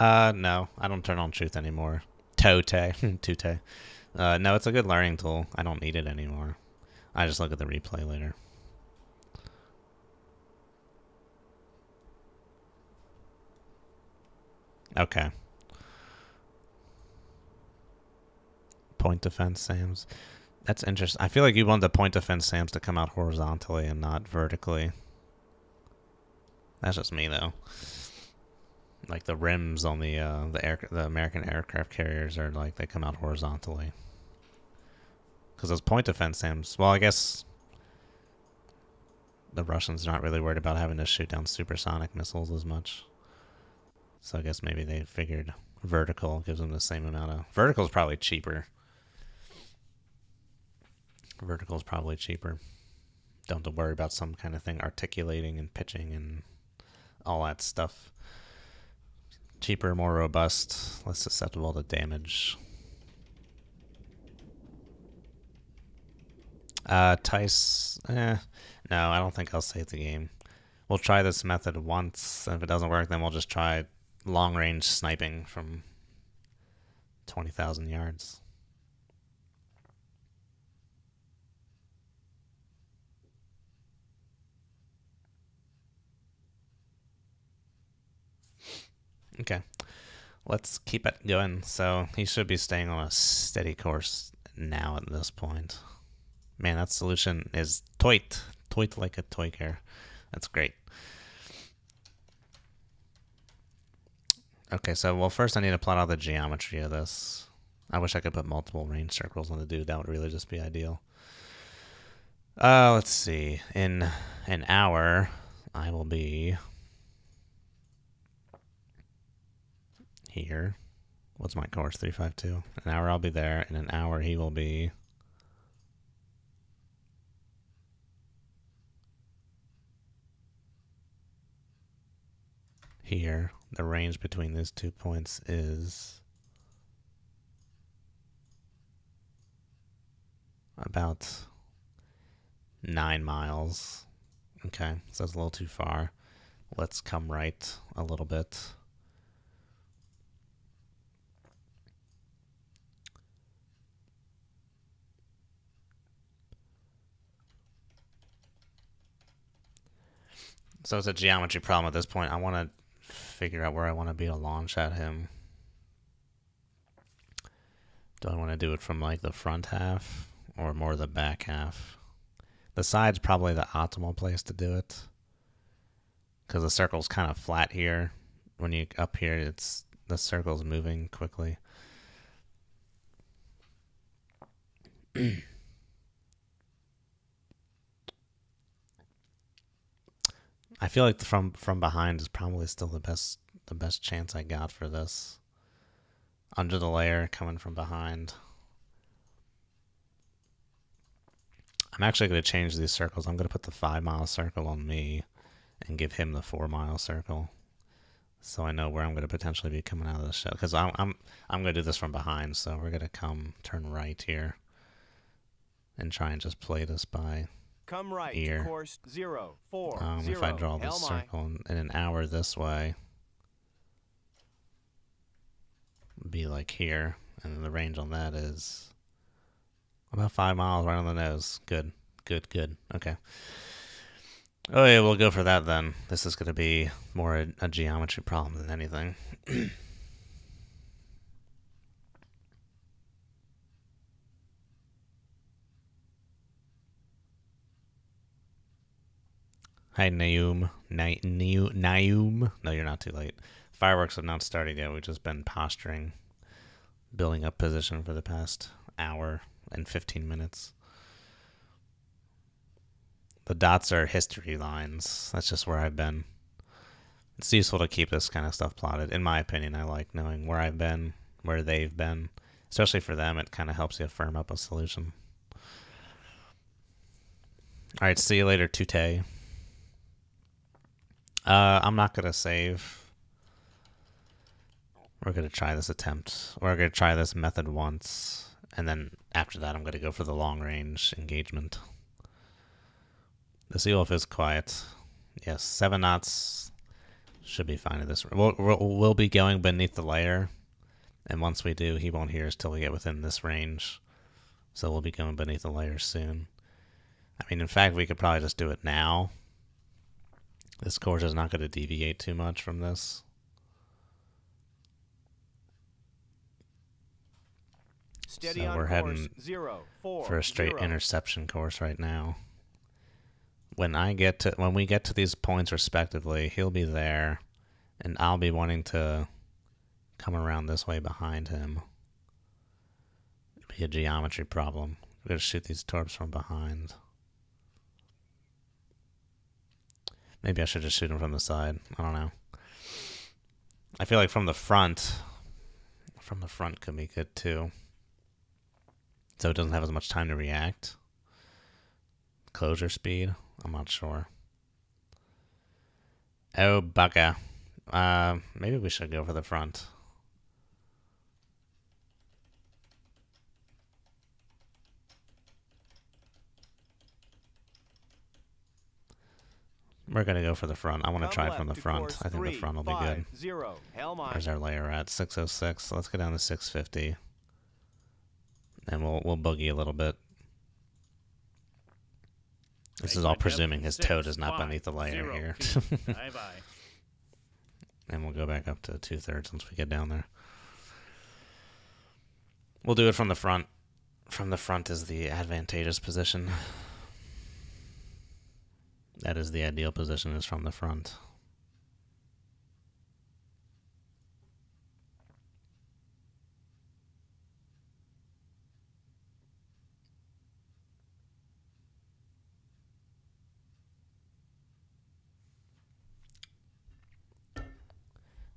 No, I don't turn on truth anymore. Tote. Tute. No, it's a good learning tool. I don't need it anymore. I just look at the replay later. Okay. Point defense SAMs. That's interesting. I feel like you want the point defense SAMs to come out horizontally and not vertically. That's just me though. Like the rims on the American aircraft carriers are like they come out horizontally. Because those point defense SAMs, well, I guess the Russians are not really worried about having to shoot down supersonic missiles as much. So I guess maybe they figured vertical gives them the same amount of... Vertical is probably cheaper. Vertical is probably cheaper. Don't have to worry about some kind of thing articulating and pitching and all that stuff. Cheaper, more robust, less susceptible to damage. Tice, no, I don't think I'll save the game. We'll try this method once, and if it doesn't work, then we'll just try long-range sniping from 20,000 yards. Okay, let's keep it going. So he should be staying on a steady course now at this point. Man, that solution is toit like a toy car. That's great. Okay, so well, first I need to plot out the geometry of this. I wish I could put multiple range circles on the dude. That would really just be ideal. Let's see. In an hour, I will be here. What's my course? 352. An hour I'll be there. In an hour he will be here. The range between these 2 points is about 9 miles. Okay, so that's a little too far. Let's come right a little bit. So it's a geometry problem at this point. I want to figure out where I want to be to launch at him. Do I want to do it from like the front half or more the back half? The side's probably the optimal place to do it, because the circle's kind of flat here. When you up here, it's the circle's moving quickly. I feel like from behind is probably still the best chance I got for this. Under the layer, coming from behind. I'm actually going to change these circles. I'm going to put the 5-mile circle on me and give him the 4-mile circle, so I know where I'm going to potentially be coming out of the shell. Because I'm going to do this from behind, so we're going to turn right here and try and just play this by Come right, ear. course 040. If I draw this circle in an hour this way, be like here, and the range on that is about 5 miles right on the nose. Good. Okay. Oh yeah, we'll go for that then. This is going to be more a geometry problem than anything. Hi, Naum. Naum. No, you're not too late. Fireworks have not started yet. We've just been posturing, building up position for the past hour and 15 minutes. The dots are history lines. That's just where I've been. It's useful to keep this kind of stuff plotted. In my opinion, I like knowing where I've been, where they've been. Especially for them, it kind of helps you firm up a solution. Alright, see you later, Tute. I'm not going to save. We're going to try this attempt. We're going to try this method once, and then after that I'm going to go for the long-range engagement. The Seawolf is quiet. Yes, 7 knots. Should be fine at this. We'll be going beneath the layer, and once we do, he won't hear us till we get within this range. So we'll be going beneath the layer soon. I mean, in fact, we could probably just do it now. This course is not going to deviate too much from this. Steady So on we're course. heading 0, 4, for a straight 0. interception course right now. When we get to these points respectively, he'll be there, and I'll be wanting to come around this way behind him. It'd be a geometry problem. We're gonna shoot these torps from behind. Maybe I should just shoot him from the side. I don't know. I feel like from the front could be good too. So it doesn't have as much time to react. Closure speed, I'm not sure. Oh, bugger. Maybe we should go for the front. We're going to go for the front. I want to try it from the front. I think the front will be good. 0. Where's our layer at? 606. So let's go down to 650. And we'll boogie a little bit. This is all presuming his toad is not beneath the layer here. Bye-bye. And we'll go back up to 2/3 once we get down there. We'll do it from the front. From the front is the advantageous position. That is the ideal position, is from the front.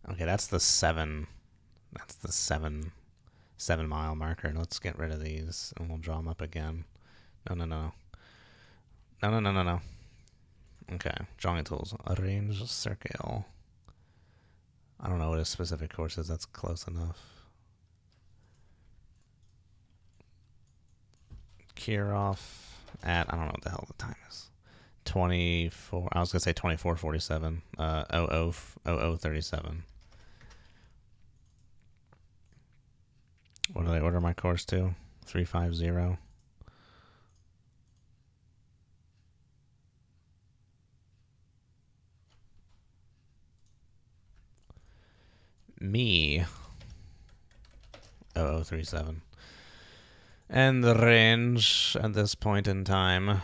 Okay, that's the 7. That's the 7-mile marker. Let's get rid of these, and we'll draw them up again. No. Okay, drawing tools. Arrange circle. I don't know what his specific course is. That's close enough. Kirov at, I don't know what the hell the time is. 24. I was gonna say 24:47. 00:37. What do they order my course to? 350. Me. 0037. And the range at this point in time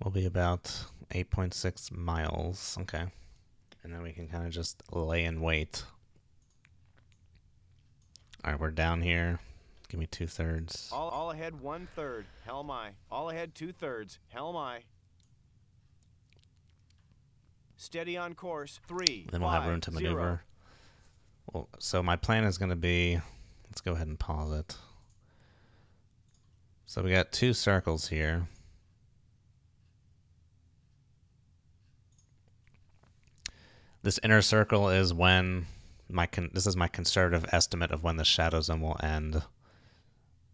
will be about 8.6 miles. Okay. And then we can kind of just lay in wait. Alright, we're down here. Give me 2/3. All ahead 1/3. Helmi. All ahead 2/3. Helmi. Steady on course. 3. Then we'll have room to maneuver. Well, so my plan is going to be, let's go ahead and pause it. So we got 2 circles here. This inner circle is when this is my conservative estimate of when the shadow zone will end,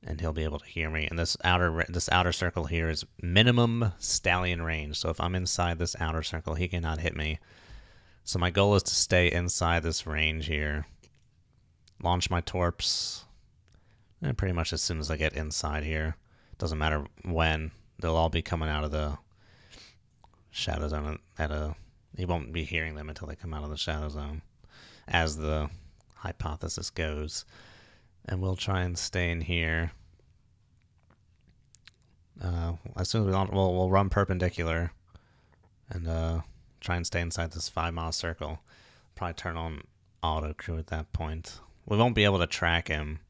and he'll be able to hear me. And this outer circle here is minimum stallion range. So if I'm inside this outer circle, he cannot hit me. So my goal is to stay inside this range here. Launch my torps, and pretty much as soon as I get inside here, doesn't matter when, they'll all be coming out of the shadow zone he won't be hearing them until they come out of the shadow zone, as the hypothesis goes. And we'll try and stay in here. As soon as we'll run perpendicular and try and stay inside this 5-mile circle. Probably turn on auto crew at that point. We won't be able to track him,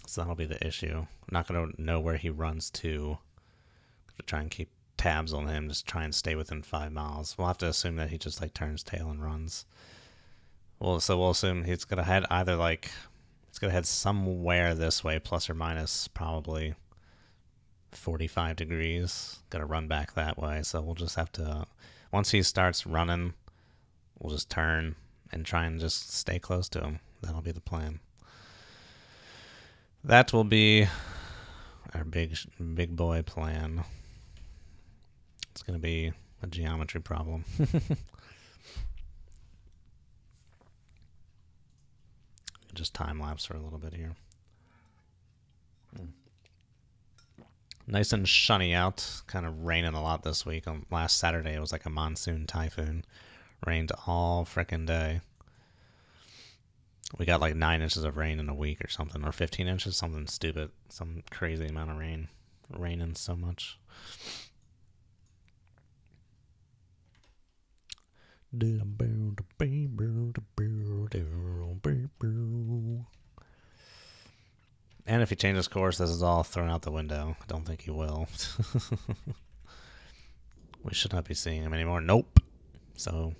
so that'll be the issue. I'm not going to know where he runs to try and keep tabs on him. Just try and stay within 5 miles. We'll have to assume that he just like turns tail and runs. So we'll assume he's gonna head it's gonna head somewhere this way, plus or minus probably 45 degrees. Gonna run back that way. So we'll just have to, once he starts running, we'll just turn and try and just stay close to him. That'll be the plan. That will be our big boy plan. It's gonna be a geometry problem. Just time lapse for a little bit here. Nice and sunny out. Kind of raining a lot this week. Last Saturday it was like a monsoon typhoon. Rained all frickin' day. We got like 9 inches of rain in a week or something, or 15 inches, something stupid, some crazy amount of rain. Raining so much. And if he changes course, this is all thrown out the window. I don't think he will. We should not be seeing him anymore. Nope. So,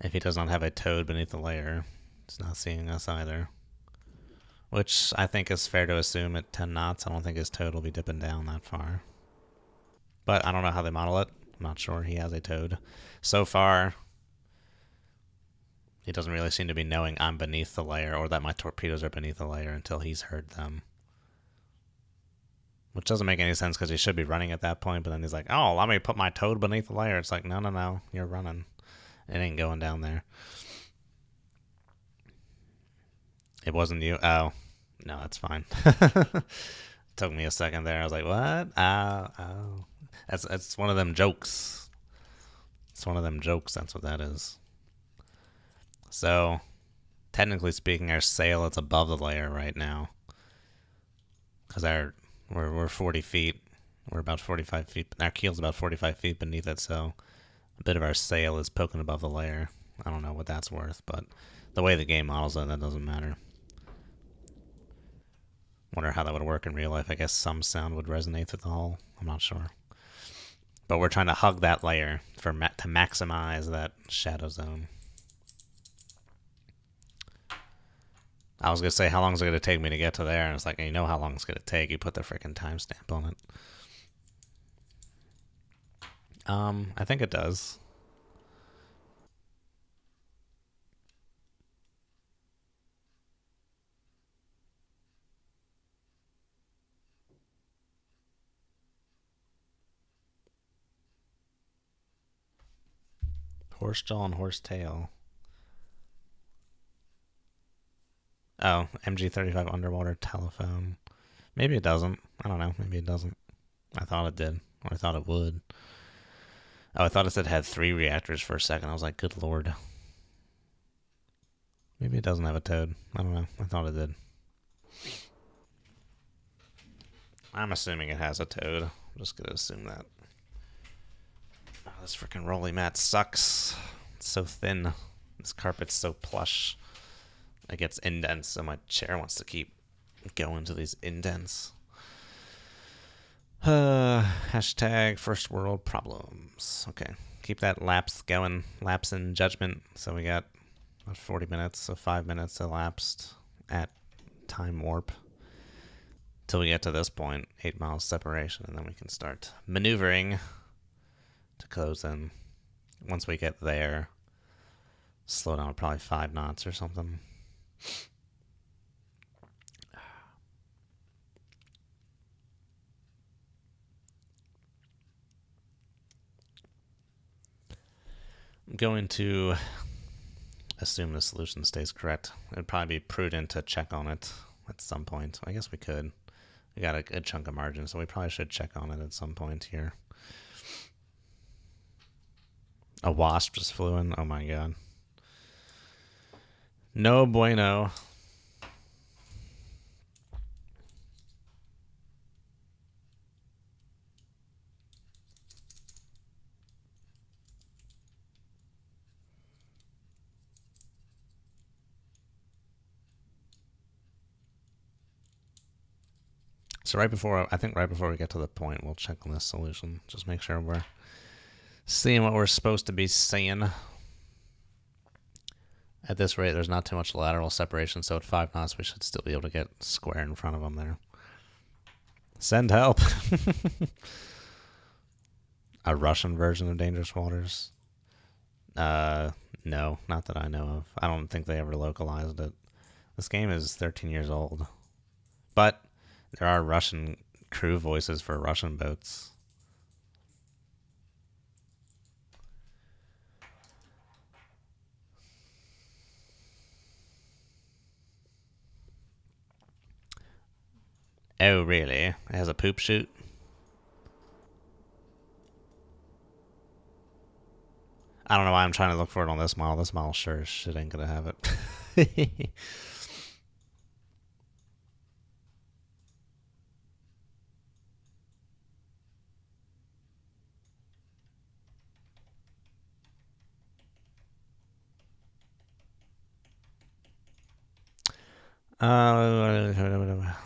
if he does not have a toad beneath the layer, he's not seeing us either. Which I think is fair to assume at 10 knots. I don't think his toad will be dipping down that far. But I don't know how they model it. I'm not sure he has a toad. So far, he doesn't really seem to be knowing I'm beneath the layer or that my torpedoes are beneath the layer until he's heard them. Which doesn't make any sense because he should be running at that point, but then he's like, oh, let me put my toad beneath the layer. It's like, no, no, no, you're running. It ain't going down there. It wasn't you? Oh, no, that's fine. Took me a second there. I was like, what? Oh. That's one of them jokes. It's one of them jokes. That's what that is. So, technically speaking, our sail is above the layer right now. Because we're 40 feet. We're about 45 feet. Our keel's about 45 feet beneath it, so a bit of our sail is poking above the layer. I don't know what that's worth, but the way the game models it, that doesn't matter. Wonder how that would work in real life. I guess some sound would resonate through the hull. I'm not sure. But we're trying to hug that layer to maximize that shadow zone. I was going to say, how long is it going to take me to get to there? And it's like, you know how long it's going to take. You put the freaking timestamp on it. I think it does. Horse jaw and horse tail. Oh, MG35 underwater telephone. Maybe it doesn't. I don't know. Maybe it doesn't. I thought it did. Or I thought it would. Oh, I thought it said it had 3 reactors for a second. I was like, good lord. Maybe it doesn't have a toad. I don't know. I thought it did. I'm assuming it has a toad. I'm just going to assume that. Oh, this freaking rolly mat sucks. It's so thin. This carpet's so plush. It gets indents, so my chair wants to keep going to these indents. Hashtag first world problems. Okay, keep that lapse going. Lapse in judgment. So we got about 40 minutes, so 5 minutes elapsed at time warp. Till we get to this point, 8 miles separation, and then we can start maneuvering to close in. Once we get there, slow down probably 5 knots or something. I'm going to assume the solution stays correct. It'd probably be prudent to check on it at some point. I guess we could. We got a good chunk of margin, so we probably should check on it at some point here. A wasp just flew in. Oh my god. No bueno. So right before we get to the point, we'll check on this solution. Just make sure we're seeing what we're supposed to be seeing. At this rate, there's not too much lateral separation, so at 5 knots, we should still be able to get square in front of them there. Send help! A Russian version of Dangerous Waters? No, not that I know of. I don't think they ever localized it. This game is 13 years old. But there are Russian crew voices for Russian boats. Oh, really? It has a poop chute? I don't know why I'm trying to look for it on this model. This model sure as shit ain't gonna have it.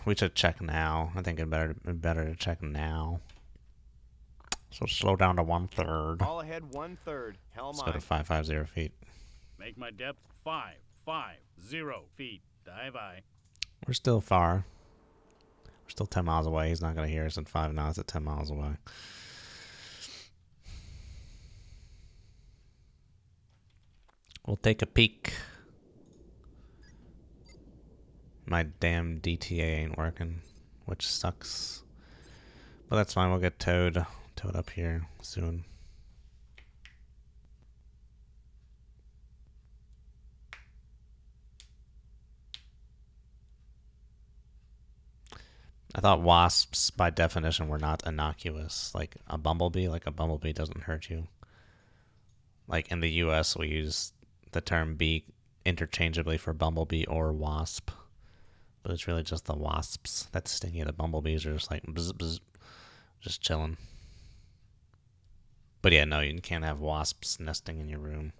We should check now. I think it better to check now. So slow down to 1/3. All ahead 1/3. Let's go to 550 feet. Make my depth 550 feet. Dive I. We're still far. We're still 10 miles away. He's not going to hear us at 5 knots at 10 miles away. We'll take a peek. My damn DTA ain't working, which sucks. But that's fine. We'll get towed up here soon. I thought wasps, by definition, were not innocuous. Like a bumblebee doesn't hurt you. Like in the US, we use the term bee interchangeably for bumblebee or wasp. But it's really just the wasps that sting you. The bumblebees are just like, bzz, bzz, just chilling. But yeah, no, you can't have wasps nesting in your room.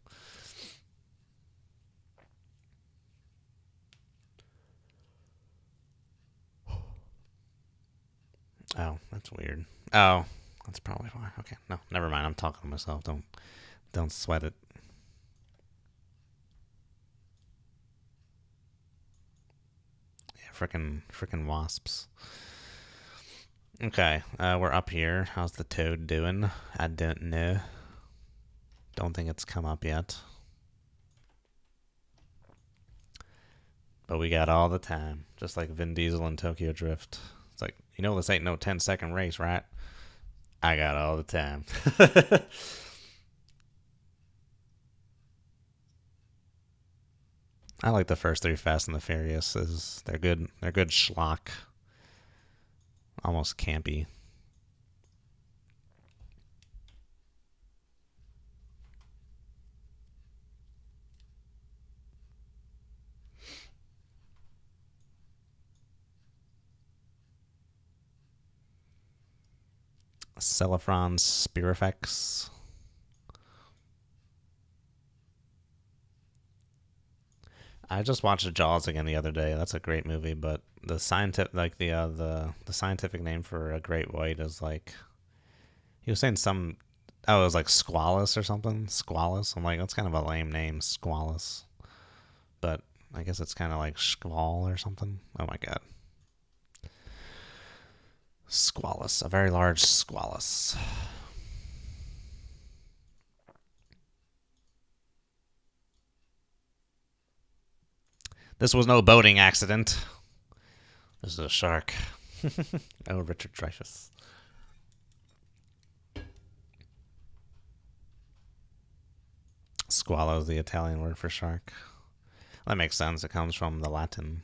Oh, that's weird. Oh, that's probably why. Okay, no, never mind. I'm talking to myself. Don't sweat it. Yeah, frickin' wasps. Okay, we're up here. How's the toad doing? I don't know. Don't think it's come up yet. But we got all the time. Just like Vin Diesel in Tokyo Drift. It's like, you know this ain't no 10-second race, right? I got all the time. I like the first 3 Fast and the Furious. They're good. They're good schlock. Almost campy. Celefron's Spirifex. I just watched Jaws again the other day. That's a great movie, but the scientific, like the scientific name for a great white is like, he was saying some, oh, it was like Squalus or something. Squalus. I'm like, that's kind of a lame name, Squalus. But I guess it's kind of like squall or something. Oh my god. Squalus, a very large squalus. This was no boating accident. This is a shark. Oh, Richard Dreyfuss. Squallow is the Italian word for shark. That makes sense. It comes from the Latin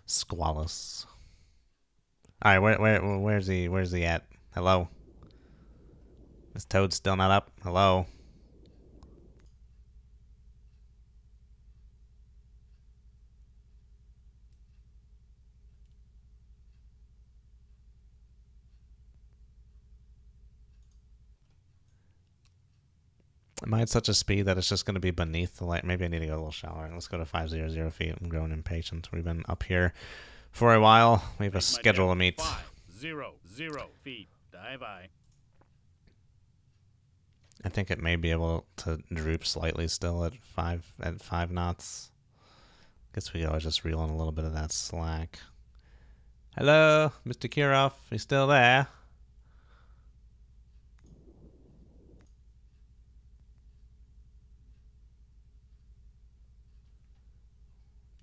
squalus. All right, where's he at? Hello. This toad's still not up. Hello. Am I at such a speed that it's just going to be beneath the light? Maybe I need to go a little shallower. Let's go to 500 feet. I'm growing impatient. We've been up here for a while. We have a schedule to meet. 500 feet. Dive I. I think it may be able to droop slightly still at 5 knots. Guess we could always just reel in a little bit of that slack. Hello, Mr. Kirov. You still there?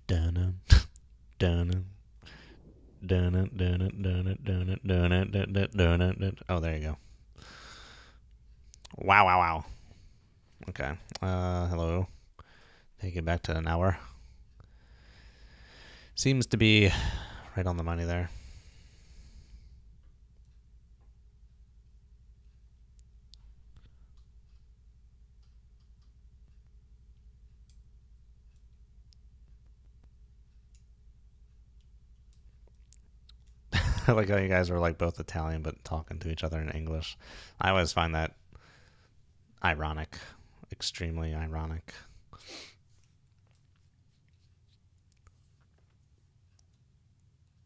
Dun dun dun dun. Oh, there you go. Wow. Okay. Hello. Take it back to an hour. Seems to be right on the money there. I like how you guys were like both Italian but talking to each other in English. I always find that ironic, extremely ironic.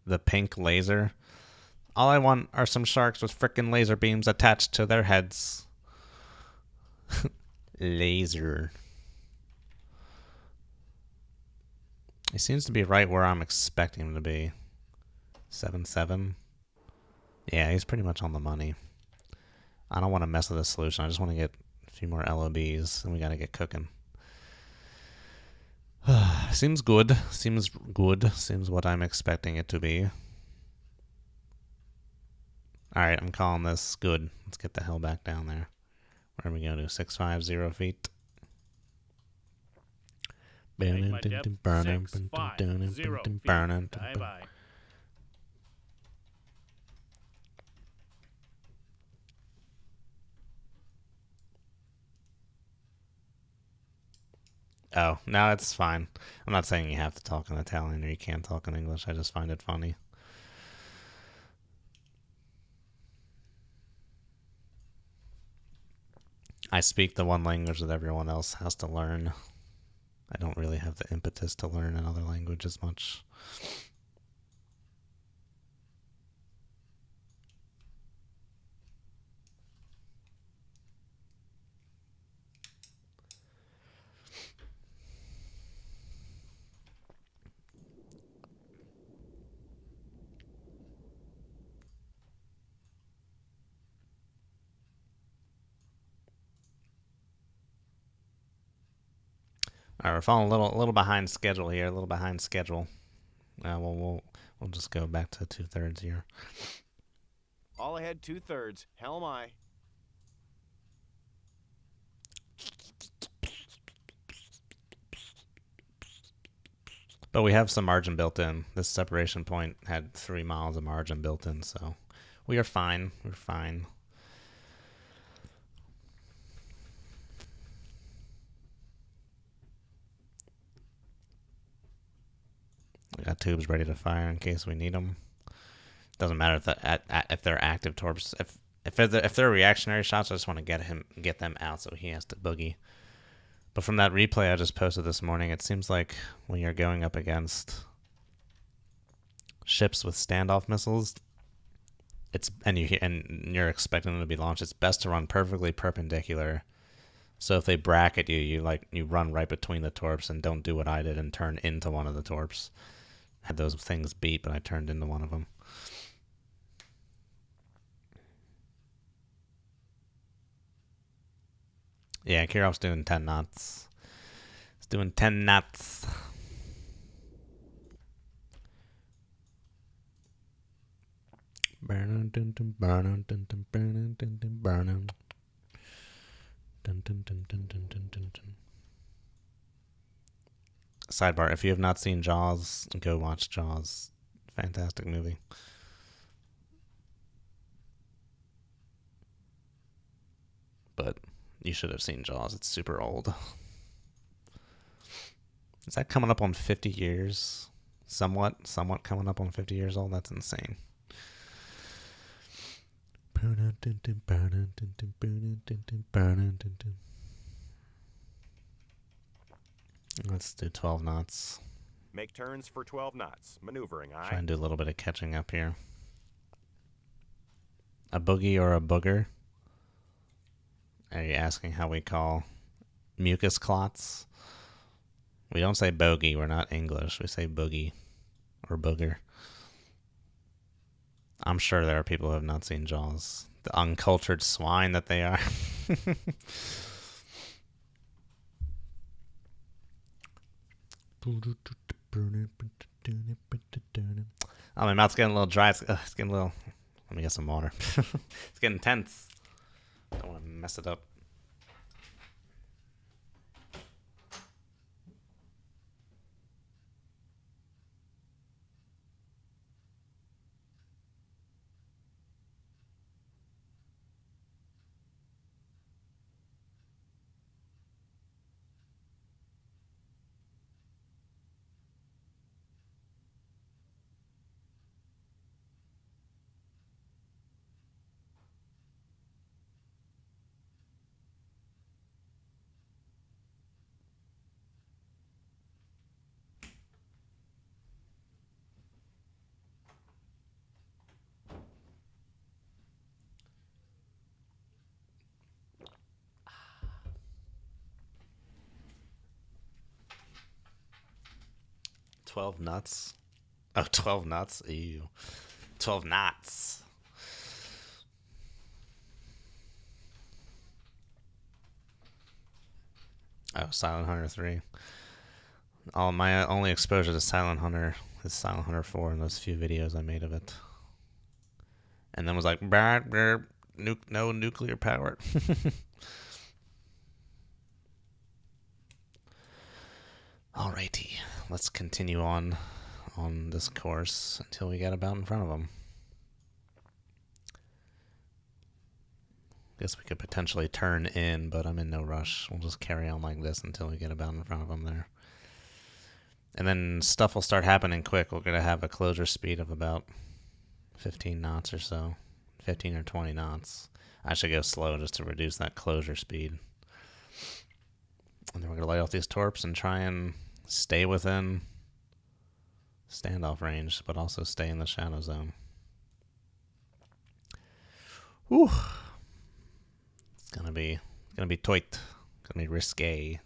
The pink laser. All I want are some sharks with frickin' laser beams attached to their heads. Laser. He seems to be right where I'm expecting him to be. 7-7. Yeah, he's pretty much on the money. I don't want to mess with the solution. I just want to get a few more LOBs, and we got to get cooking. Seems good. Seems good. Seems what I'm expecting it to be. Alright, I'm calling this good. Let's get the hell back down there. Where are we going to? 650 feet. Make my depth 650 feet. Bye-bye. Oh, no, it's fine. I'm not saying you have to talk in Italian or you can't talk in English. I just find it funny. I speak the one language that everyone else has to learn. I don't really have the impetus to learn another language as much. All right, we're falling a little behind schedule here. A little behind schedule. We'll just go back to 2/3 here. All ahead 2/3. Hell my. But we have some margin built in. This separation point had 3 miles of margin built in, so we are fine. We're fine. We got tubes ready to fire in case we need them. Doesn't matter if they're active torps. If they're reactionary shots, I just want to get them out so he has to boogie. But from that replay I just posted this morning, it seems like when you're going up against ships with standoff missiles, and you're expecting them to be launched, it's best to run perfectly perpendicular. So if they bracket you, you run right between the torps and don't do what I did and turn into one of the torps. Had those things beat, but I turned into one of them. Yeah, Kirov's doing 10 knots. He's doing 10 knots. Sidebar, if you have not seen Jaws, go watch Jaws. Fantastic movie. But you should have seen Jaws. It's super old. Is that coming up on 50 years? Somewhat coming up on 50 years old? That's insane. Let's do 12 knots. Make turns for 12 knots. Maneuvering, aye. Try and do a little bit of catching up here. A boogie or a booger? Are you asking how we call mucus clots? We don't say bogey. We're not English. We say boogie or booger. I'm sure there are people who have not seen Jaws. The uncultured swine that they are. Oh, my mouth's getting a little dry. It's getting a little... Let me get some water. It's getting tense. Don't want to mess it up. 12 nuts. Oh, 12 nuts? Ew. 12 knots. Oh, Silent Hunter 3. All my only exposure to Silent Hunter is Silent Hunter 4 and those few videos I made of it. And then was like, no nuclear power. Alrighty, let's continue on this course until we get about in front of them. Guess we could potentially turn in, but I'm in no rush. We'll just carry on like this until we get about in front of them there. And then stuff will start happening quick. We're going to have a closure speed of about 15 knots or so. 15 or 20 knots. I should go slow just to reduce that closure speed. And then we're going to light off these torps and try and stay within standoff range, but also stay in the shadow zone. Whew. It's gonna be tight. Gonna be risque.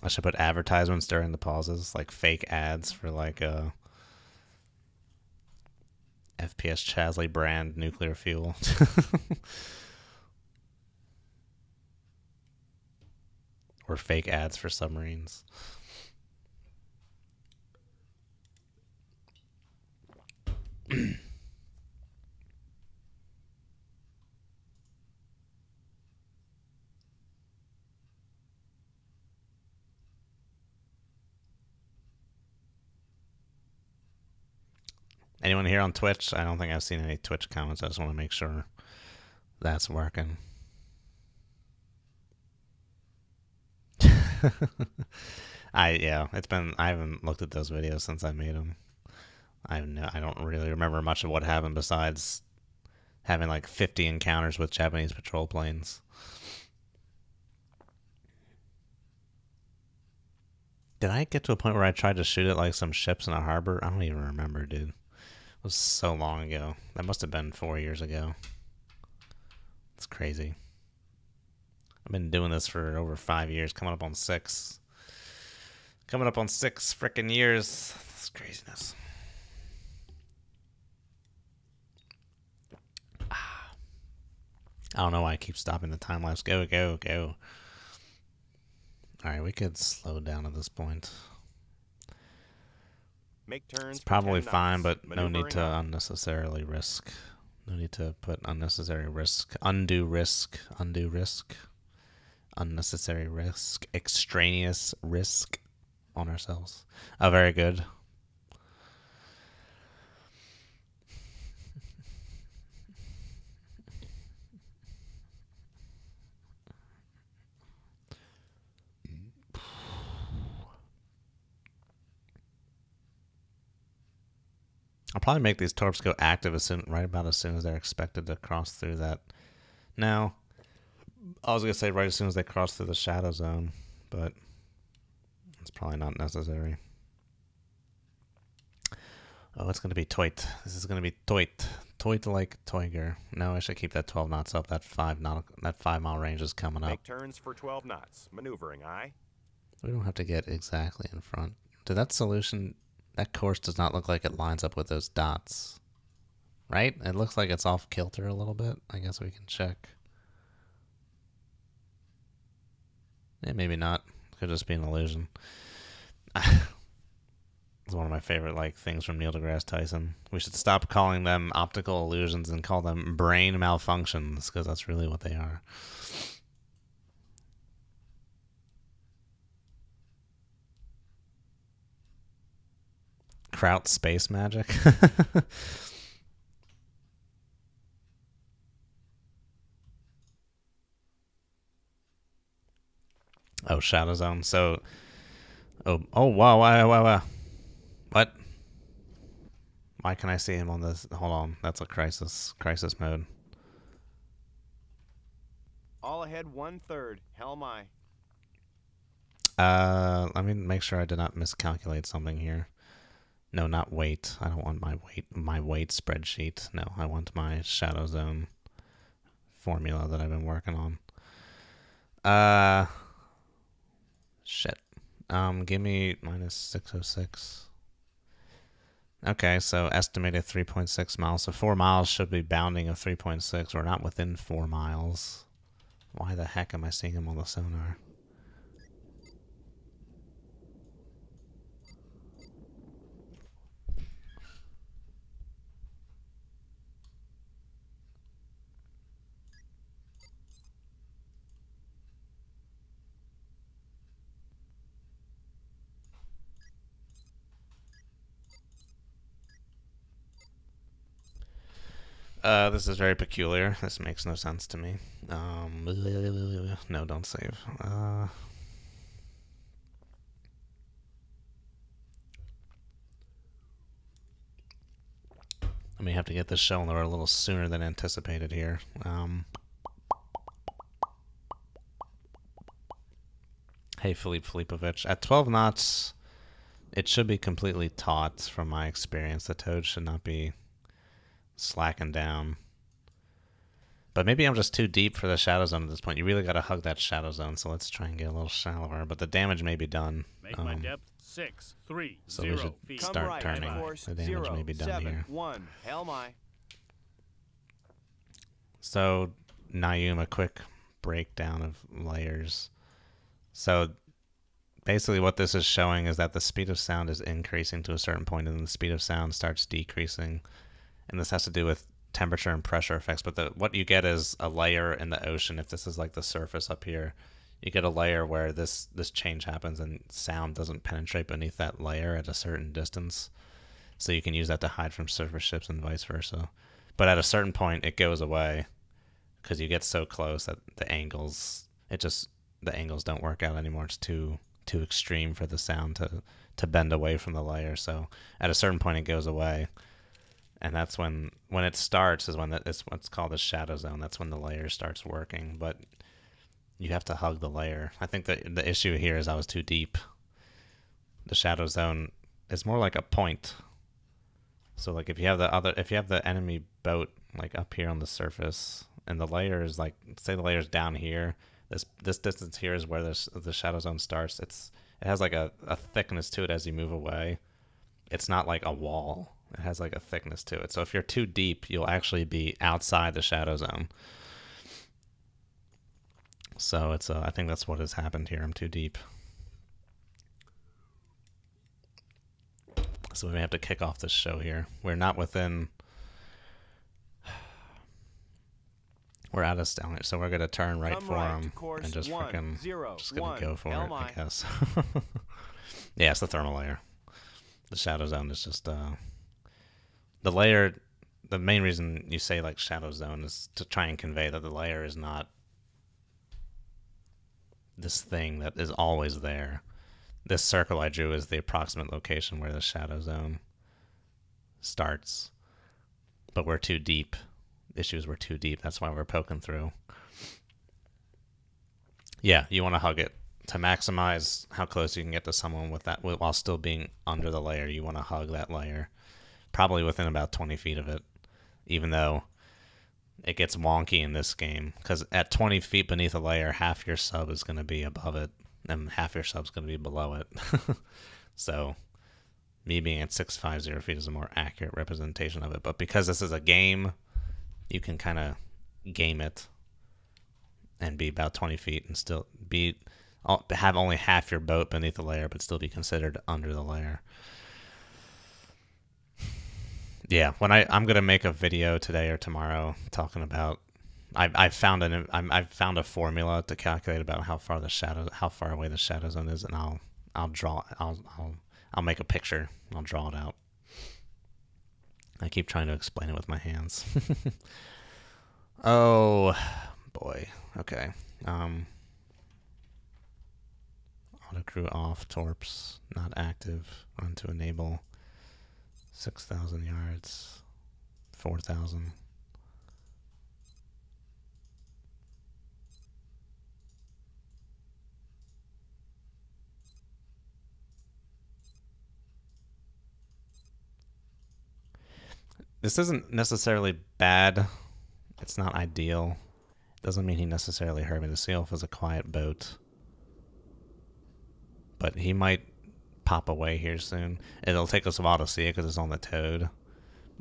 I should put advertisements during the pauses, like fake ads for like FPS Chasley brand nuclear fuel. Or fake ads for submarines. Anyone here on Twitch? I don't think I've seen any Twitch comments. I just want to make sure that's working. I haven't looked at those videos since I made them. I don't really remember much of what happened besides having like 50 encounters with Japanese patrol planes. Did I get to a point where I tried to shoot at like some ships in a harbor? I don't even remember, dude. It was so long ago. That must have been 4 years ago. It's crazy. I've been doing this for over 5 years, coming up on 6. Coming up on 6 frickin' years. It's craziness. I don't know why I keep stopping the time lapse. Go, go, go. Alright, we could slow down at this point. Make turns. It's probably for 10 fine, knots. but no need to Maneuvering unnecessarily risk. No need to put unnecessary risk. Undue risk. Undue risk. Unnecessary risk. Extraneous risk on ourselves. Oh, very good. I'll probably make these torps go active right about as soon as they're expected to cross through that. Now, I was going to say right as soon as they cross through the shadow zone, but it's probably not necessary. Oh, it's going to be toit. This is going to be toit. Toit like Toiger. No, I should keep that 12 knots up. That 5 mile range is coming up. Make turns for 12 knots. Maneuvering, aye. We don't have to get exactly in front. Did that solution... That course does not look like it lines up with those dots. Right? It looks like it's off kilter a little bit. I guess we can check. Yeah, maybe not. Could just be an illusion. It's one of my favorite things from Neil deGrasse Tyson. We should stop calling them optical illusions and call them brain malfunctions, because that's really what they are. Kraut space magic. Oh, Shadow Zone. So, oh, wow. What? Why can I see him on this? Hold on, that's a crisis mode. All ahead 1/3. Helm aye. Let me make sure I did not miscalculate something here. No, not weight. I don't want my weight spreadsheet. No, I want my Shadow Zone formula that I've been working on. Shit. Give me minus 606. Okay, so estimated 3.6 miles. So 4 miles should be bounding of 3.6. We're not within 4 miles. Why the heck am I seeing him on the sonar? This is very peculiar. This makes no sense to me. No, don't save. I may have to get this show on the road a little sooner than anticipated here. Hey, Philippe Filipovic. At 12 knots, it should be completely taut from my experience. The toad should not be slacking down. But maybe I'm just too deep for the shadow zone at this point. You really got to hug that shadow zone, so let's try and get a little shallower. But the damage may be done. Make my depth 630 so we should feet. start right, turning. The damage may be done here. 1, hell my. So, Nayum, a quick breakdown of layers. So, basically what this is showing is that the speed of sound is increasing to a certain point, and then the speed of sound starts decreasing. And this has to do with temperature and pressure effects. But what you get is a layer in the ocean. If this is like the surface up here, you get a layer where this change happens and sound doesn't penetrate beneath that layer at a certain distance. So you can use that to hide from surface ships and vice versa. But at a certain point, it goes away because you get so close that the angles don't work out anymore. It's too extreme for the sound to bend away from the layer. So at a certain point, it goes away. And that's when it starts is when it's what's called the shadow zone. That's when the layer starts working. But you have to hug the layer. I think that the issue here is I was too deep. The shadow zone is more like a point. So like if you have the enemy boat like up here on the surface, and the layer is like, say the layer's down here, this distance here is where the shadow zone starts. It has like a thickness to it as you move away. It's not like a wall. It has like a thickness to it. So if you're too deep, you'll actually be outside the shadow zone. So it's I think that's what has happened here. I'm too deep. So we may have to kick off this show here. We're not within. We're out of stalemate, so we're gonna turn right for him and just freaking just gonna go for it, I guess. Yeah, it's the thermal layer. The shadow zone is just the layer. The main reason you say like shadow zone is to try and convey that the layer is not this thing that is always there. This circle I drew is the approximate location where the shadow zone starts. But we're too deep. Issues were too deep. That's why we're poking through. Yeah, you want to hug it. To maximize how close you can get to someone with that while still being under the layer, you want to hug that layer. Probably within about 20 feet of it. Even though it gets wonky in this game. Because at 20 feet beneath a layer, half your sub is going to be above it. And half your sub's going to be below it. So, me being at 650 feet is a more accurate representation of it. But because this is a game, you can kind of game it and be about 20 feet and still have only half your boat beneath the layer, but still be considered under the layer. Yeah, when I'm going to make a video today or tomorrow talking about I've found a formula to calculate about how far away the shadow zone is, and I'll make a picture. I'll draw it out. I keep trying to explain it with my hands. Oh boy. Okay. Auto crew off. Torps not active. Run to enable. 6,000 yards. 4,000. This isn't necessarily bad. It's not ideal. It doesn't mean he necessarily hurt me. The Seawolf is a quiet boat. but he might pop away here soon. It'll take us a while to see it because it's on the toad,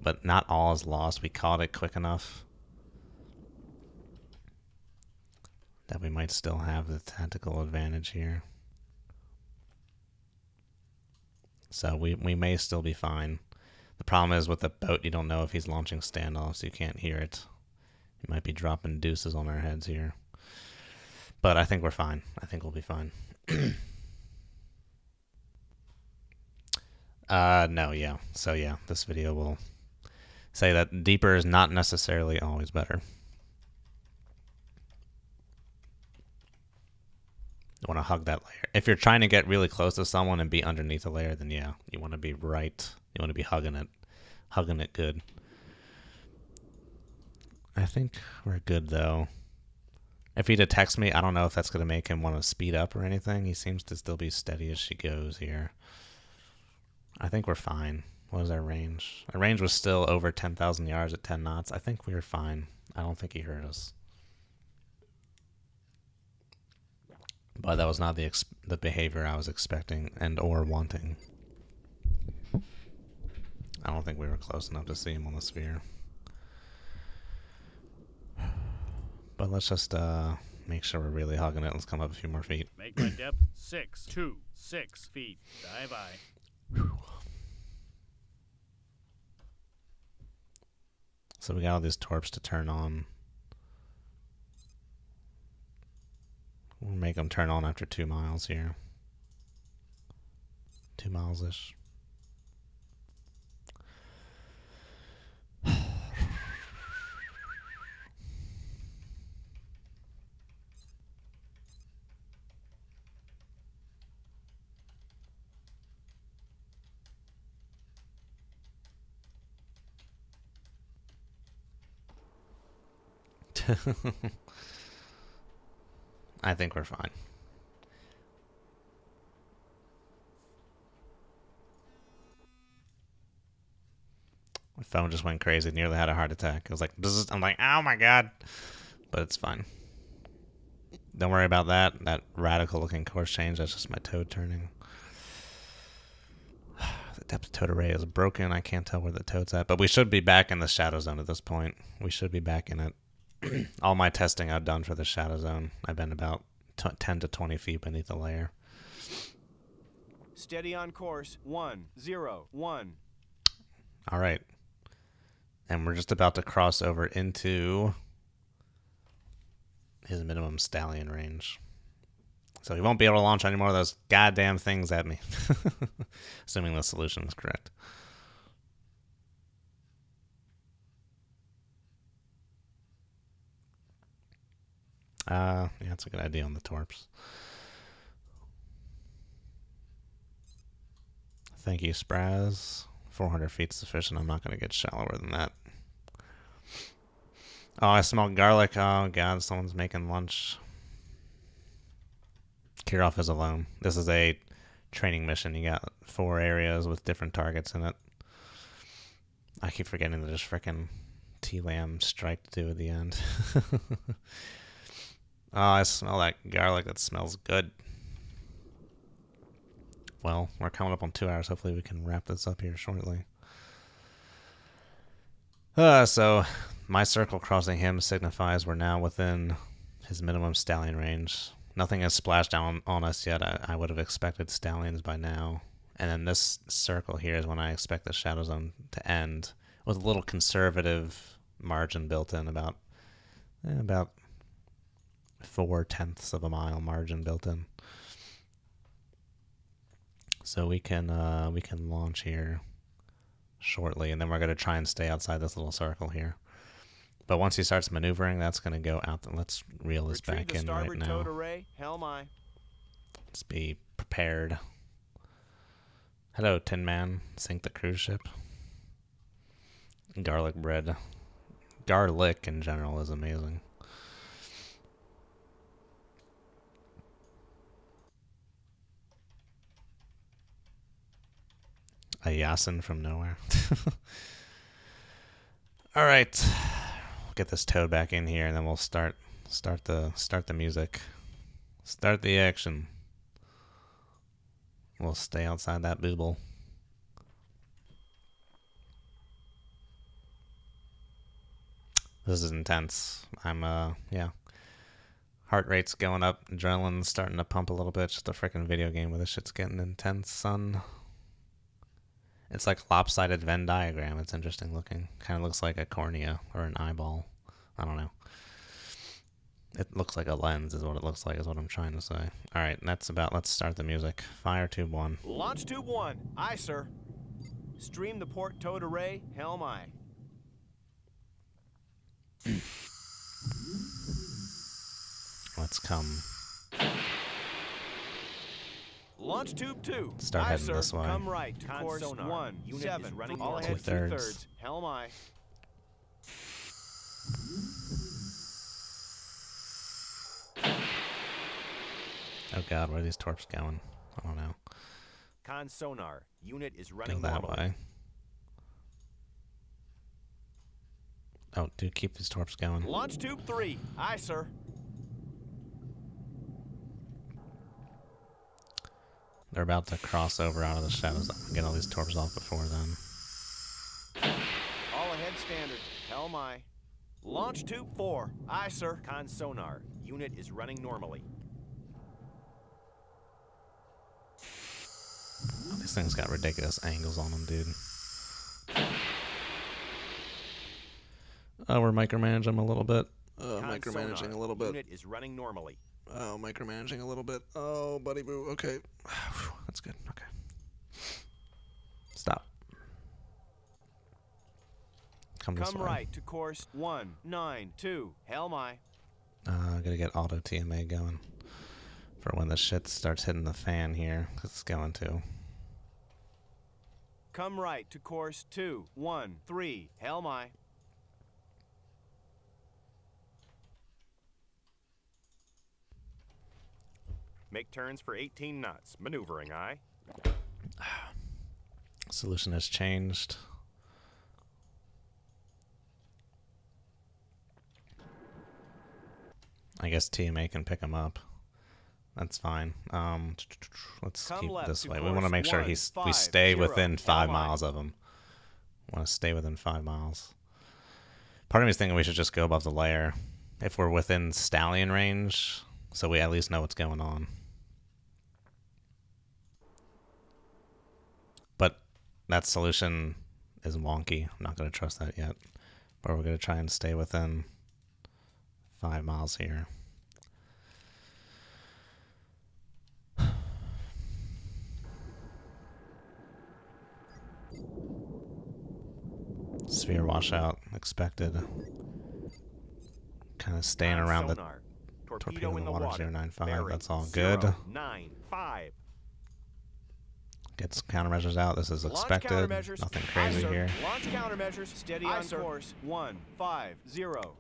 but not all is lost. We caught it quick enough that we might still have the tactical advantage here. So we may still be fine. The problem is with the boat, you don't know if he's launching standoffs. You can't hear it. He might be dropping deuces on our heads here. But I think we're fine. I think we'll be fine. No, yeah. So yeah, this video will say that deeper is not necessarily always better. You want to hug that layer. If you're trying to get really close to someone and be underneath a layer, then yeah, you want to be right. You want to be hugging it good. I think we're good though. If he detects me, I don't know if that's going to make him want to speed up or anything. He seems to still be steady as she goes here. I think we're fine. What is our range? Our range was still over 10,000 yards at 10 knots. I think we were fine. I don't think he heard us. But that was not the behavior I was expecting and or wanting. I don't think we were close enough to see him on the sphere. But let's just make sure we're really hugging it. Let's come up a few more feet. Make my depth 6.26 feet. Dive by. Whew. So we got all these torps to turn on. We'll make them turn on after 2 miles here. 2 miles-ish. I think we're fine. My phone just went crazy. Nearly had a heart attack. I was like, I'm like, oh my god. But it's fine. Don't worry about that. That radical looking course change. That's just my toad turning. The depth of toad array is broken. I can't tell where the toad's at. But we should be back in the shadow zone at this point. We should be back in it. All my testing I've done for the shadow zone, I've been about 10 to 20 feet beneath the layer. Steady on course. 101. All right. And we're just about to cross over into his minimum stallion range. So he won't be able to launch any more of those goddamn things at me. Assuming the solution is correct. Yeah, that's a good idea on the torps. Thank you, Spraz. 400 feet sufficient. I'm not going to get shallower than that. Oh, I smell garlic. Oh, God, someone's making lunch. Kirov is alone. This is a training mission. You got 4 areas with different targets in it. I keep forgetting that there's frickin' T-Lamb strike to do at the end. Oh, I smell that garlic. That smells good. Well, we're coming up on 2 hours. Hopefully we can wrap this up here shortly. So my circle crossing him signifies we're now within his minimum stallion range. Nothing has splashed down on us yet. I would have expected stallions by now. And then this circle here is when I expect the shadow zone to end, with a little conservative margin built in, about 0.4 of a mile margin built in. So we can launch here shortly, and then we're going to try and stay outside this little circle here. But once he starts maneuvering, that's going to go out. Let's reel this back in right now. Toad array. Helm aye. Let's be prepared. Hello, Tin Man. Sink the cruise ship. Garlic bread. Garlic in general is amazing. A Yasin from nowhere. All right, we'll get this toad back in here, and then we'll start the music, start the action. We'll stay outside that booble. This is intense. I'm, yeah. Heart rate's going up. Adrenaline's starting to pump a little bit. Just a freaking video game where this shit's getting intense, son. It's like a lopsided Venn diagram. It's interesting looking. Kind of looks like a cornea or an eyeball. I don't know. It looks like a lens is what it looks like, is what I'm trying to say. Alright, that's about... Let's start the music. Fire tube 1. Launch tube 1. Aye, sir. Stream the port towed array. Helm aye. Let's come. Launch tube 2. Start aye, heading sir. this way. Come right to course sonar. 1. Unit 7. Is running all ahead 2/3. 2/3. Helm aye. Oh god, where are these torps going? I don't know. Con sonar. Unit is Go running that normally. way. Oh, dude, keep these torps going. Launch tube 3. Aye, sir. They're about to cross over out of the shadows. I'm gonna get all these torps off before then. All ahead standard. Helm aye. Launch tube 4. Aye, sir. Con sonar. Unit is running normally. Oh, these things got ridiculous angles on them, dude. Oh, we're micromanaging them a little bit. Con Micromanaging sonar. a little bit. Unit is running normally. Oh, micromanaging a little bit. Oh, buddy boo. Okay. That's good. Okay. Stop. Come this Come way. right to course 192. Helm aye. I gotta get auto TMA going for when the shit starts hitting the fan here, 'cause it's going to. Come right to course 213. Helm aye. Make turns for 18 knots. Maneuvering aye. Solution has changed. I guess TMA can pick him up. That's fine. Let's Come keep left this to way. We want to course make sure we stay 150. within 5 Helm aye. miles of him. Want to stay within 5 miles. Part of me is thinking we should just go above the layer if we're within stallion range, so we at least know what's going on. But that solution is wonky. I'm not going to trust that yet. But we're going to try and stay within 5 miles here. Sphere washout expected. Kind of staying Con around sonar. the torpedo in the water 095. That's all good. 095. Gets countermeasures out. This is Launch expected. countermeasures. Nothing Aye, crazy sir. here. Launch countermeasures. Steady on course 150.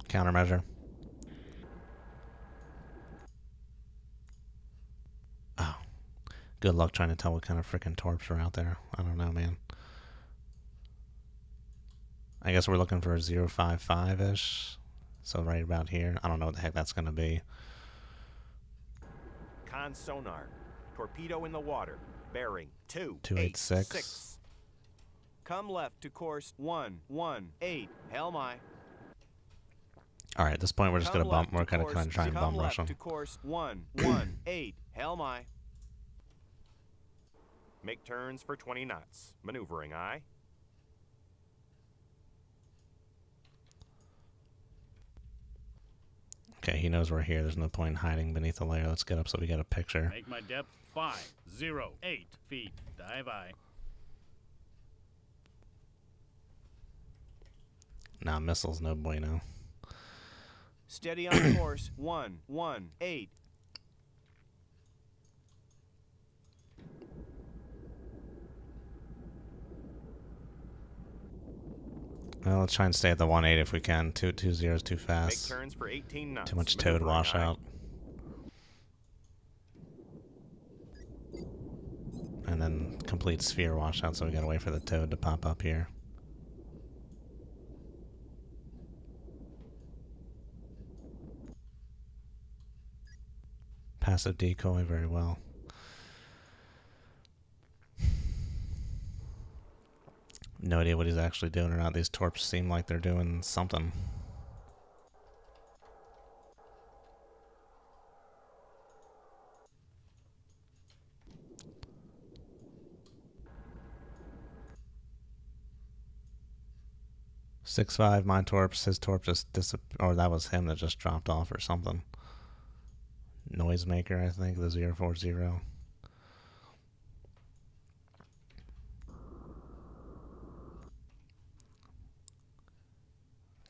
Countermeasure. Oh. Good luck trying to tell what kind of freaking torps are out there. I don't know, man. I guess we're looking for a 055-ish. So right about here. I don't know what the heck that's going to be. Con sonar. Torpedo in the water. Bearing 286. Come left to course 118. Helm aye. All right, at this point we're just going to bump. We're going to course- try and come bum rush left them. to course 118. Helm aye. Make turns for 20 knots. Maneuvering aye. Okay, he knows we're here. There's no point in hiding beneath the layer. Let's get up so we get a picture. Make my depth 508 feet. Dive aye. Nah, missiles, no bueno. Steady on course 118. Well, let's try and stay at the 180 if we can. 220 is too Make fast. turns for 18 knots. Too much towed Maneuvering washout. And then complete sphere washout, so we gotta wait for the toad to pop up here. passive decoy very well. No idea what he's actually doing or not. These torps seem like they're doing something. (6-5) my torps. His torp just disappeared. Or that was him that just dropped off or something. Noisemaker, I think, the 040.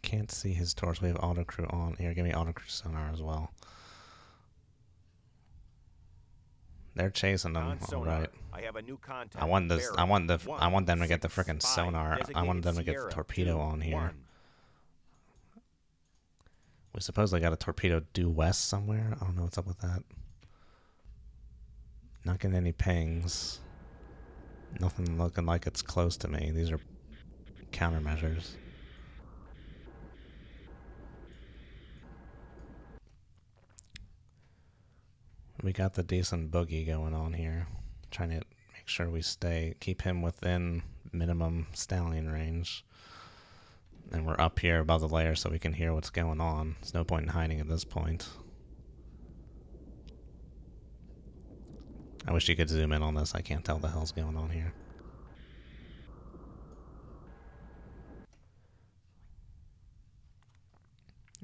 Can't see his torps. We have autocrew on. Here, give me autocrew sonar as well. They're chasing them, all right. I have a new contact. I want them to get the frickin' sonar. I wanted them to get the torpedo on here. We supposedly got a torpedo due west somewhere. I don't know what's up with that. Not getting any pings. Nothing looking like it's close to me. These are countermeasures. We got the decent boogie going on here. Trying to make sure we keep him within minimum stallion range. And we're up here above the layer so we can hear what's going on. There's no point in hiding at this point. I wish you could zoom in on this. I can't tell what the hell's going on here.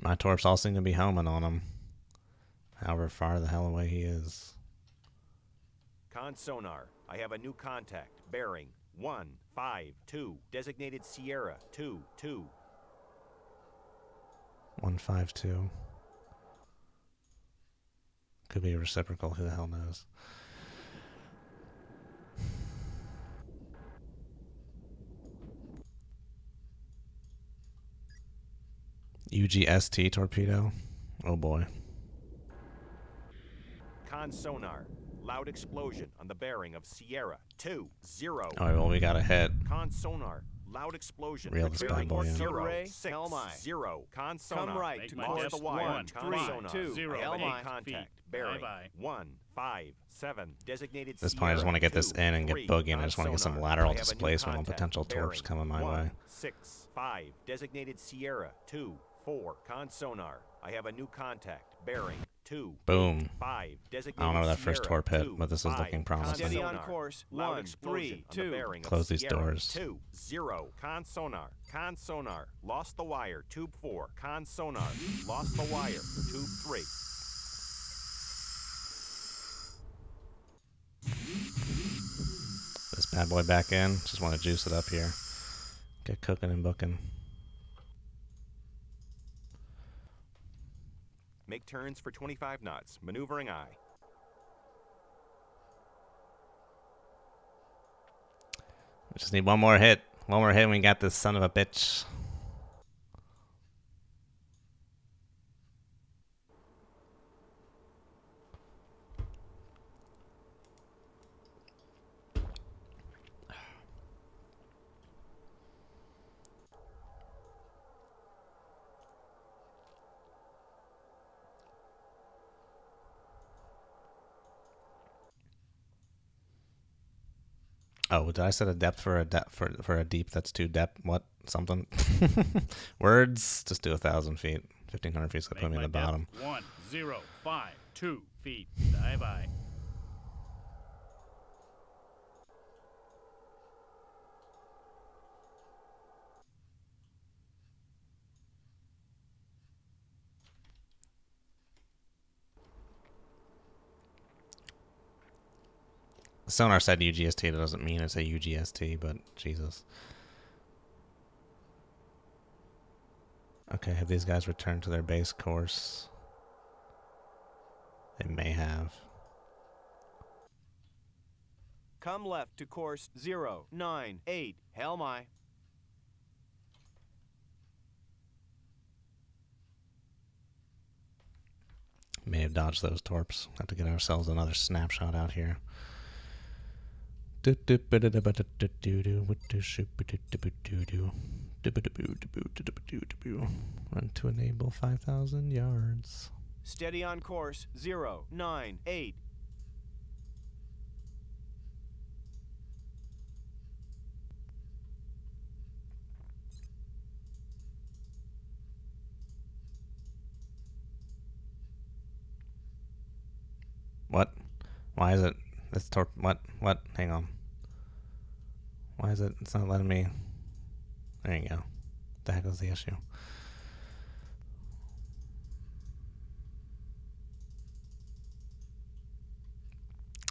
My torps all seem to be homing on him. However far the hell away he is. Con sonar. I have a new contact. Bearing 152. Designated Sierra 22. 152. Could be a reciprocal. Who the hell knows? UGST torpedo. Oh boy. Con sonar. Loud explosion on the bearing of Sierra 20. Oh, well, we got a hit. Con sonar. Loud explosion. Reel this bad boy in. 060. Con sonar. Come right to Lost the wire. 1, Con 3, sonar. 2, LMI 8 contact. feet. Bearing Bye-bye. 157. Designated At this point, I just want to get this in and get boogieing. I just want to get some lateral I have a new displacement on contact. potential torps coming my way. 165. Designated Sierra 24. Con sonar. I have a new contact. Bearing 2. Boom. 5. I don't know where that first torp hit, but this is looking promising. Steady on course. 1 3 2. Close these doors. 2 0. Con sonar. Con sonar. Lost the wire. Tube 4. Con sonar. Lost the wire. Tube 3. This bad boy back in. Just want to juice it up here. Get cooking and booking. Make turns for 25 knots. Maneuvering eye. We just need one more hit. One more hit and we got this son of a bitch. Oh, did I set a depth for a deep that's too depth? What? Something? Words? Just do 1,000 feet. 1,500 feet's gonna put me in the bottom. 1052 feet. Dive by. Sonar said UGST. That doesn't mean it's a UGST, but Jesus. Okay, have these guys returned to their base course? They may have. Come left to course 098. Helmi. May have dodged those torps. Have to get ourselves another snapshot out here. Run to enable 5,000 yards. Steady on course. 098. What? Why is it? This torp. What? What? Hang on. Why is it? It's not letting me. There you go. The heck was the issue?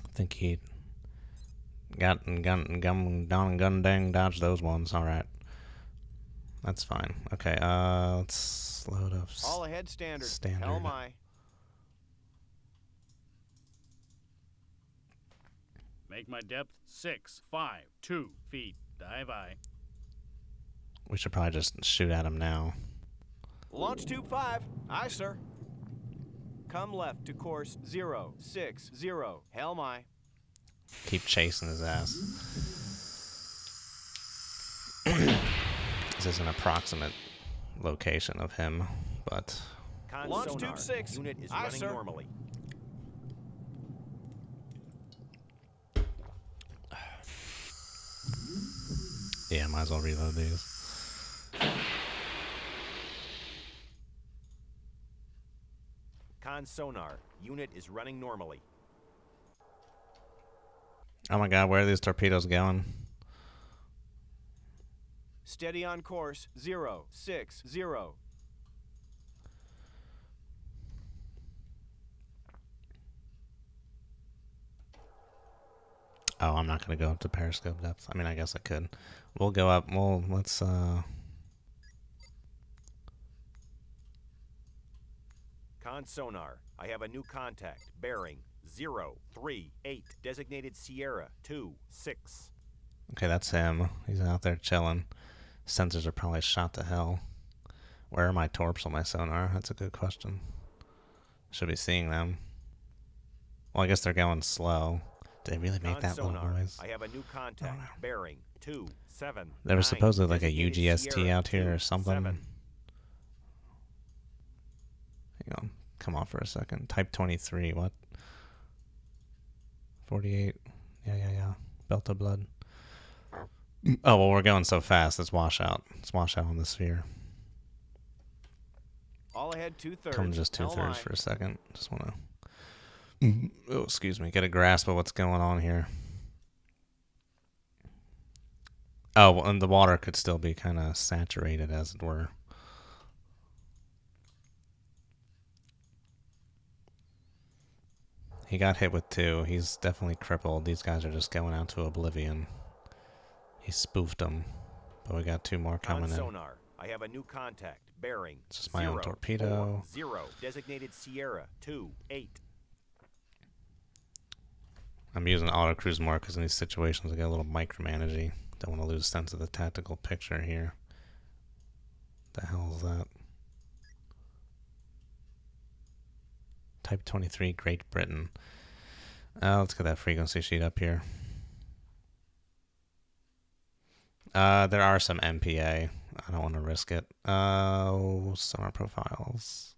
I think he gun dang dodge those ones. All right, that's fine. Okay, let's load up. All ahead standard. Standard. Hell my. Make my depth 652 feet. Dive I. We should probably just shoot at him now. Launch tube 5. Aye, sir. Come left to course 060. Hell my. Keep chasing his ass. This is an approximate location of him, but Launch sonar. tube 6. Unit is Aye, running sir. normally. yeah, might as well reload these. Con sonar. Unit is running normally. Oh my god, where are these torpedoes going? Steady on course 060. Oh, I'm not gonna go up to periscope depth. I mean, I guess I could. We'll go up. Let's Con sonar. I have a new contact. Bearing 038. Designated Sierra 26. Okay, that's him. He's out there chilling. Sensors are probably shot to hell. Where are my torps on my sonar? That's a good question. Should be seeing them. Well, I guess they're going slow. Did they really make Con that little sonar. noise? I have a new contact. no. Bearing 27. There was supposedly like a Designated UGST Sierra out here or something. 27. Hang on. Come on for a second. Type 23. What? 48. Yeah. Belt of blood. Oh, well, we're going so fast. Let's wash out. Let's wash out on the sphere. All ahead 2/3. Come just Hell 2/3 my. for a second. Just want to, oh, excuse me, get a grasp of what's going on here. Oh, well, and the water could still be kind of saturated, as it were. He got hit with 2. He's definitely crippled. These guys are just going out to oblivion. He spoofed them, but we got 2 more Con coming in. sonar. I have a new contact. Bearing It's just my own torpedo. 040. Designated Sierra 28. I'm using autocruise more because in these situations I get a little micromanagey. Don't want to lose sense of the tactical picture here. The hell is that? Type 23, Great Britain. Let's get that frequency sheet up here. There are some MPA. I don't want to risk it. Sonar profiles.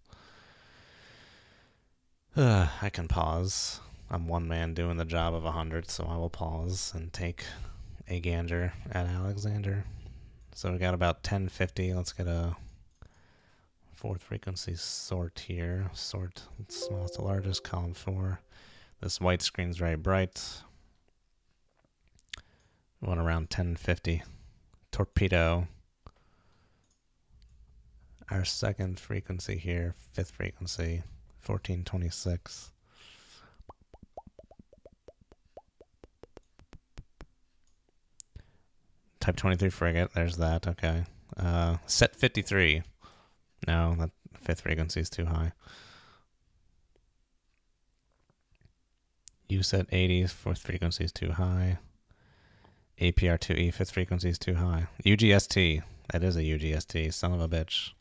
I can pause. I'm one man doing the job of 100, so I will pause and take a gander at Alexander. So we got about 1050. Let's get a 4th frequency sort here. Sort smallest to largest, column 4. This white screen's very bright. We want around 1050. Torpedo. Our 2nd frequency here, 5th frequency, 1426. Type 23 frigate, there's that, okay. Set 53. No, that 5th frequency is too high. U set 80, 4th frequency is too high. APR2E, 5th frequency is too high. UGST, that is a UGST, son of a bitch.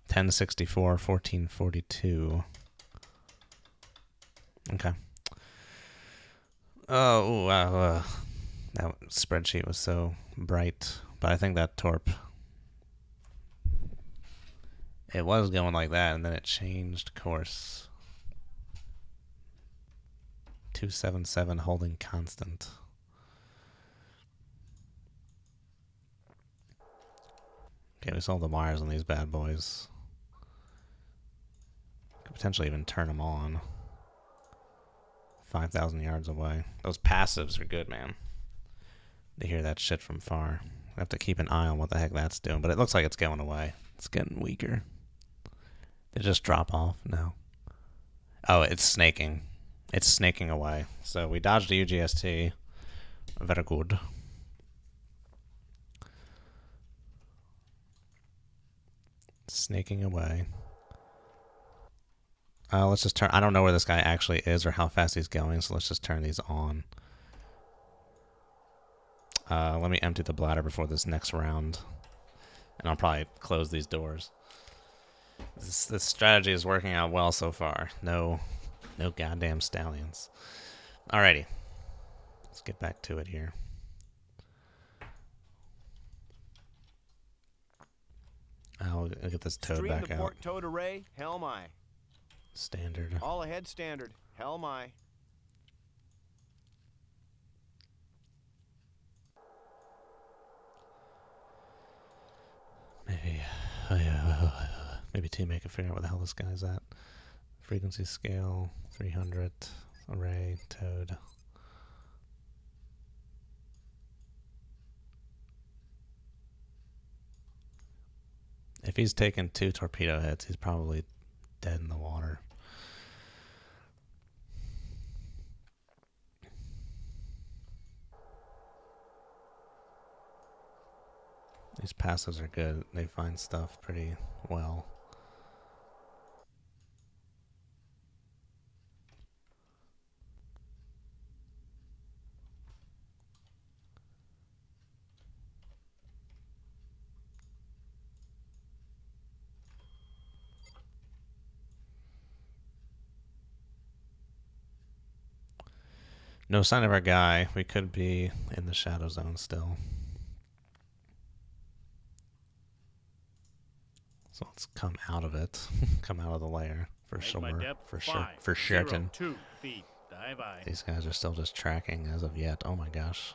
1064, 1442. Okay. Oh, wow. That spreadsheet was so bright. But I think that torp It was going like that, and then it changed course. 277 holding constant. Okay, we saw the wires on these bad boys. Could potentially even turn them on. 5,000 yards away. Those passives are good, man. They hear that shit from far. I have to keep an eye on what the heck that's doing, but it looks like it's going away. It's getting weaker. Did it just drop off? No. Oh, it's snaking. It's snaking away. So we dodged the UGST. Very good. Snaking away. Let's just turn... I don't know where this guy actually is or how fast he's going, so let's just turn these on. Let me empty the bladder before this next round. And I'll probably close these doors. This strategy is working out well so far. No goddamn stallions. Alrighty. Let's get back to it here. I'll get this toad Stream back to out. port towed array, helm aye. Standard. All ahead standard, helm aye. Maybe teammate can figure out where the hell this guy's at. Frequency scale, 300, array, toad. If he's taken 2 torpedo hits, he's probably dead in the water. These passives are good. They find stuff pretty well. No sign of our guy. We could be in the shadow zone still. So let's come out of it. Come out of the layer for Make sure. my depth For 5, sure. For certain. 2 feet. Dive aye. These guys are still just tracking as of yet. Oh my gosh.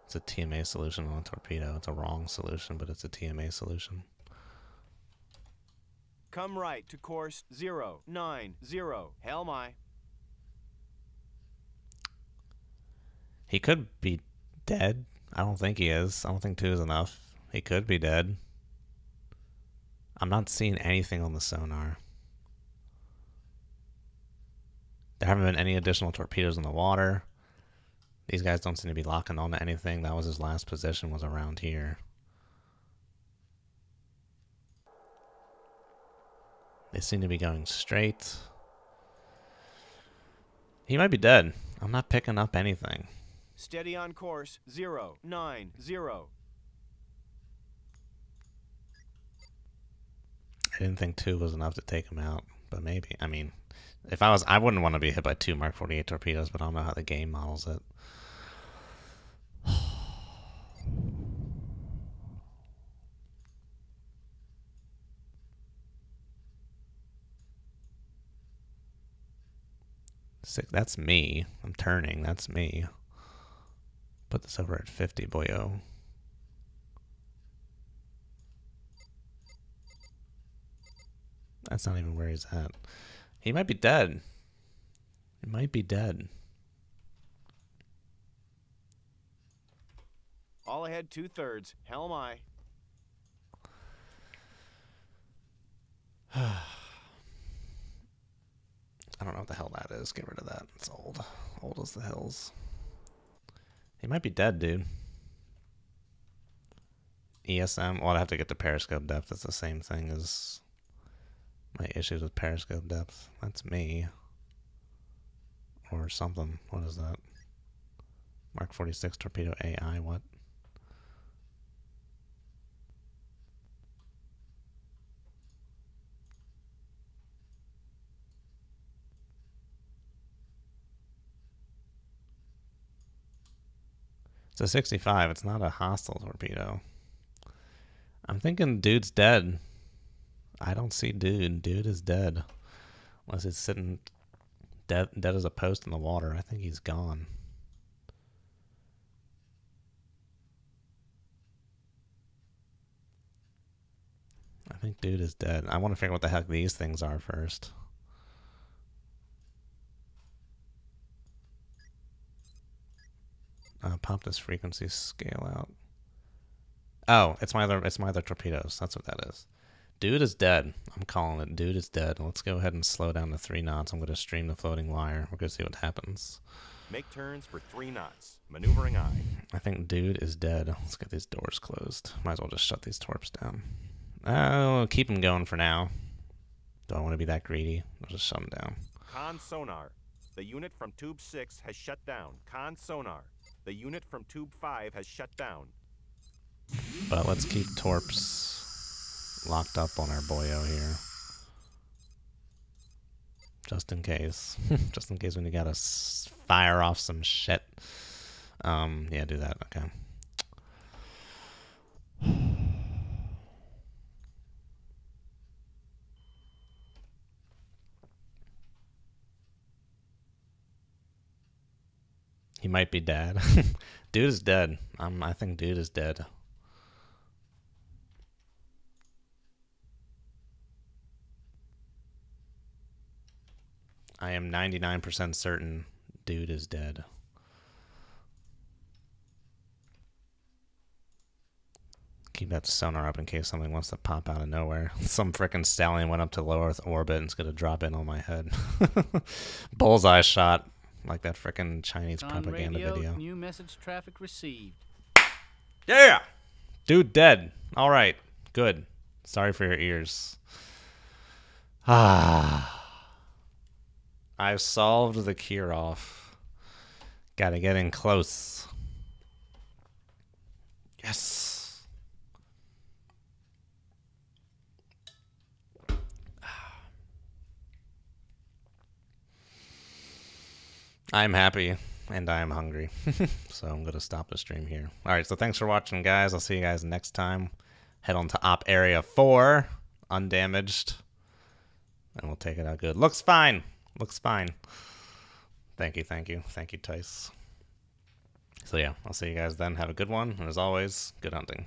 It's a TMA solution on a torpedo. It's a wrong solution, but it's a TMA solution. Come right to course 090, helm aye. He could be dead. I don't think he is. I don't think 2 is enough. He could be dead. I'm not seeing anything on the sonar. There haven't been any additional torpedoes in the water. These guys don't seem to be locking on to anything. That was his last position, was around here. They seem to be going straight. He might be dead. I'm not picking up anything. Steady on course 090. I didn't think 2 was enough to take him out, but maybe. I mean, if I was, I wouldn't want to be hit by 2 Mark 48 torpedoes, but I don't know how the game models it. That's me. I'm turning. That's me. Put this over at 50, boyo. That's not even where he's at. He might be dead. He might be dead. All ahead 2/3, helm aye. I don't know what the hell that is. Get rid of that. It's old. Old as the hills. He might be dead, dude. ESM. Well, I'd have to get to periscope depth. It's the same thing as my issues with periscope depth. That's me. Or something. What is that? Mark 46 torpedo AI. What? It's a 65. It's not a hostile torpedo. I'm thinking dude's dead. I don't see dude. Dude is dead. Unless it's sitting dead as a post in the water. I think he's gone. I think dude is dead. I want to figure out what the heck these things are first. Pop this frequency scale out. Oh, it's my other torpedoes. That's what that is. Dude is dead. I'm calling it. Dude is dead. Let's go ahead and slow down to 3 knots. I'm going to stream the floating wire. We're going to see what happens. Make turns for 3 knots. Maneuvering eye. I think dude is dead. Let's get these doors closed. Might as well just shut these torps down. I'll keep them going for now. Don't want to be that greedy. I'll just shut them down. Con sonar. The unit from tube 6 has shut down. Con sonar. The unit from tube 5 has shut down. But let's keep torps locked up on our boyo here. Just in case. Just in case when you gotta fire off some shit. Yeah, do that. Okay. He might be dead. Dude is dead. I think dude is dead. I am 99% certain dude is dead. Keep that sonar up in case something wants to pop out of nowhere. Some frickin' stallion went up to low Earth orbit and it's gonna drop in on my head. Bullseye shot. Like that frickin' Chinese propaganda video. New message traffic received. Yeah! Dude dead. Alright. Good. Sorry for your ears. Ah. I've solved the Kirov. Gotta get in close. Yes. I'm happy and I am hungry. So I'm going to stop the stream here. Alright, so thanks for watching, guys. I'll see you guys next time. Head on to OPAREA 4, undamaged. And we'll take it out good. Looks fine. Looks fine. Thank you, thank you. Thank you, Tice. So yeah, I'll see you guys then. Have a good one. And as always, good hunting.